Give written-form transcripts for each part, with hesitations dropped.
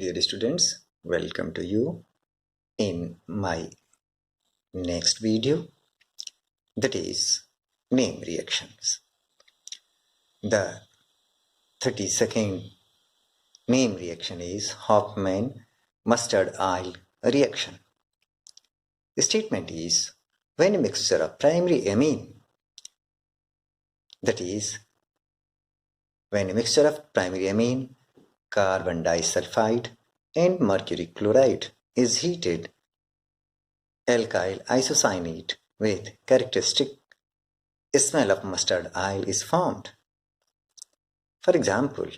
Dear students, welcome to you in my next video, that is name reactions. The 32nd name reaction is Hoffman mustard oil reaction. The statement is when a mixture of primary amine, that is when a mixture of primary amine, carbon disulfide and mercury chloride is heated, alkyl isocyanate with characteristic smell of mustard oil is formed. For example,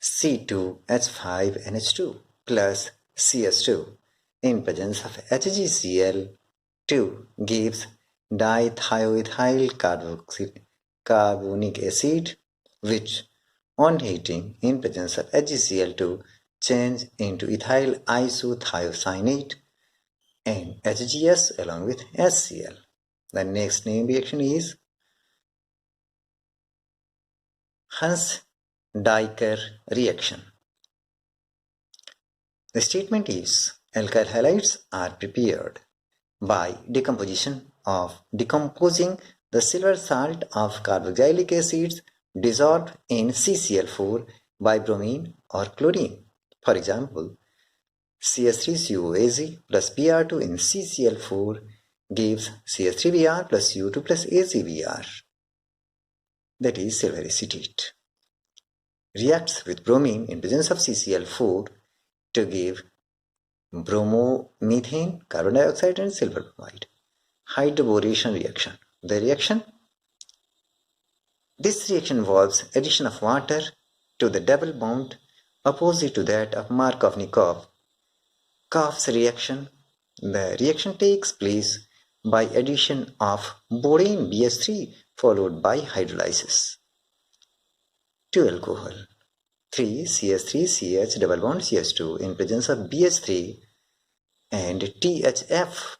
C2H5NH2 plus CS2 in presence of HgCl2 gives dithioethyl carbonic acid, which on heating in presence of HgCl2 change into ethyl isothiocyanate and HGS along with HCl. The next name reaction is Hunsdiecker reaction. The statement is alkyl halides are prepared by decomposing the silver salt of carboxylic acids dissolved in CCl4 by bromine or chlorine. For example, CS3COAz plus Br2 in CCl4 gives CS3Br plus U2 plus AgBr, that is silver acetate. Reacts with bromine in presence of CCl4 to give bromomethane, carbon dioxide and silver bromide. Hydroboration reaction. This reaction involves addition of water to the double bond opposite to that of Markovnikov-Kauf's reaction. The reaction takes place by addition of borane BH3 followed by hydrolysis to alcohol. 3CS3CH double bond CS2 in presence of BH3 and THF.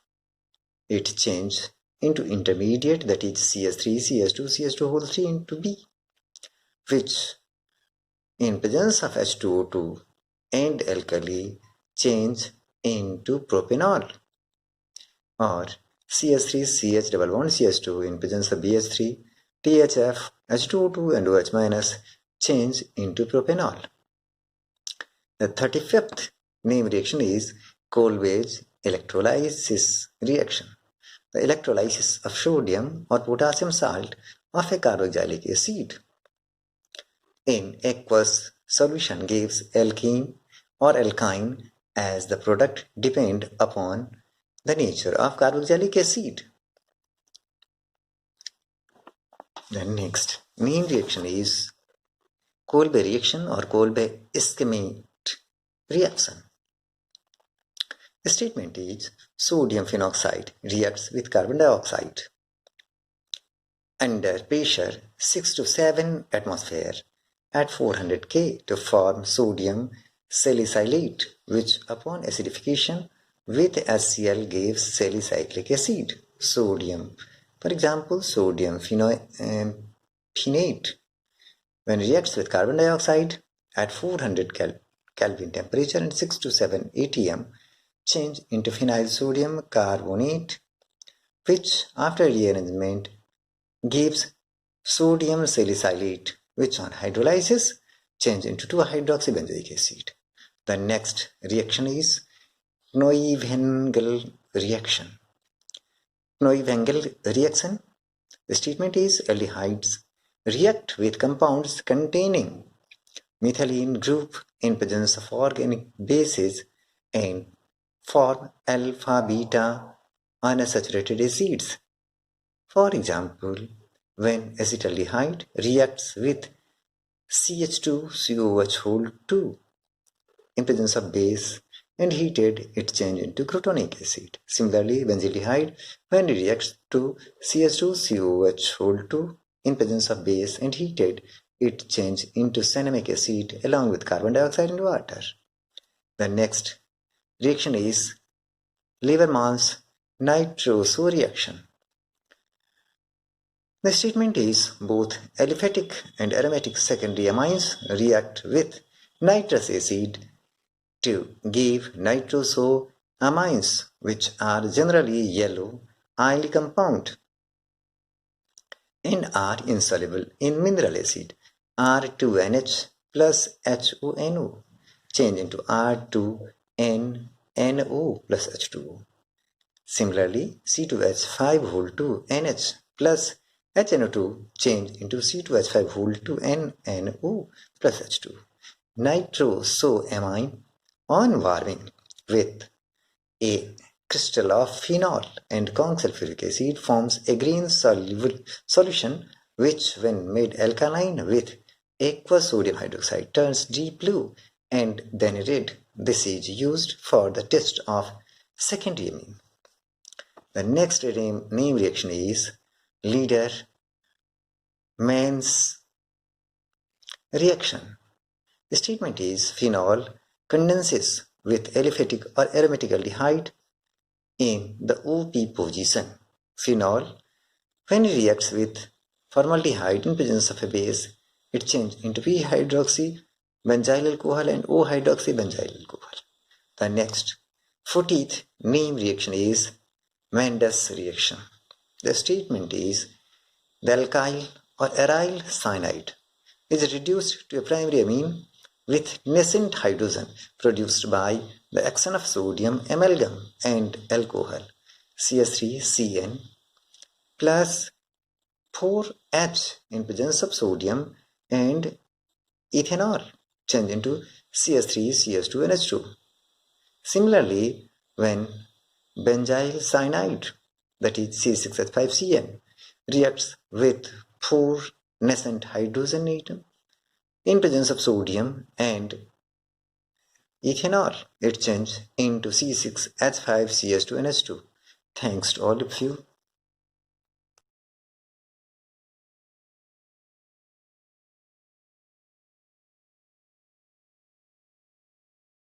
It changes into intermediate, that is CS3CH2 whole 3 into B, which in presence of H2O2 and alkali change into propanol, or CS3CH double bond CS2 in presence of BH3, THF, H2O2 and OH minus change into propanol. The 35th name reaction is Kolbe's electrolysis reaction. The electrolysis of sodium or potassium salt of a carboxylic acid in aqueous solution gives alkene or alkyne, as the product depend upon the nature of carboxylic acid. The next name reaction is Kolbe reaction or Kolbe ischemate reaction. The statement is sodium phenoxide reacts with carbon dioxide under pressure 6 to 7 atmosphere at 400 K to form sodium salicylate, which upon acidification with HCl gives salicylic acid, sodium. For example, sodium phenate, when reacts with carbon dioxide at 400 Kelvin temperature and 6 to 7 atm, change into phenyl sodium carbonate, which after rearrangement gives sodium salicylate, which on hydrolysis change into 2-hydroxybenzoic acid. The next reaction is Knoevengal reaction. Knoevengal reaction. The statement is aldehydes react with compounds containing methylene group in presence of organic bases and form alpha-beta unsaturated acids. For example, when acetaldehyde reacts with CH2COH2 in presence of base and heated, it changes into crotonic acid. Similarly, benzaldehyde, when it reacts to CH2COH2 in presence of base and heated, it changes into cinnamic acid along with carbon dioxide and water. The next reaction is Liber-mann's nitroso reaction. The statement is both aliphatic and aromatic secondary amines react with nitrous acid to give nitroso amines, which are generally yellow oily compound and are insoluble in mineral acid. R2NH plus HONO change into R2NNO plus H2O. Similarly, C2H5 2NH plus HNO2 change into C2H5 2NNO plus H2. Nitrosoamine on warming with a crystal of phenol and Kong sulfuric acid forms a green solution which, when made alkaline with aqueous sodium hydroxide, turns deep blue and then red. This is used for the test of secondary amine. The next name reaction is Lederer-Mannasse reaction. The statement is phenol condenses with aliphatic or aromatic aldehyde in the OP position. Phenol, when it reacts with formaldehyde in presence of a base, it changes into P-hydroxy-benzyl alcohol and O-hydroxy-benzyl alcohol. The next 40th name reaction is Mendius reaction. The statement is the alkyl or aryl cyanide is reduced to a primary amine with nascent hydrogen produced by the action of sodium amalgam and alcohol CS3CN plus 4H in presence of sodium and ethanol change into CS3CS2 and H2. Similarly, when benzyl cyanide, that is C6H5CN, reacts with 4 nascent hydrogen atom in presence of sodium and ethanol, it changes into C6H5CS2 and H2. Thanks to all of you.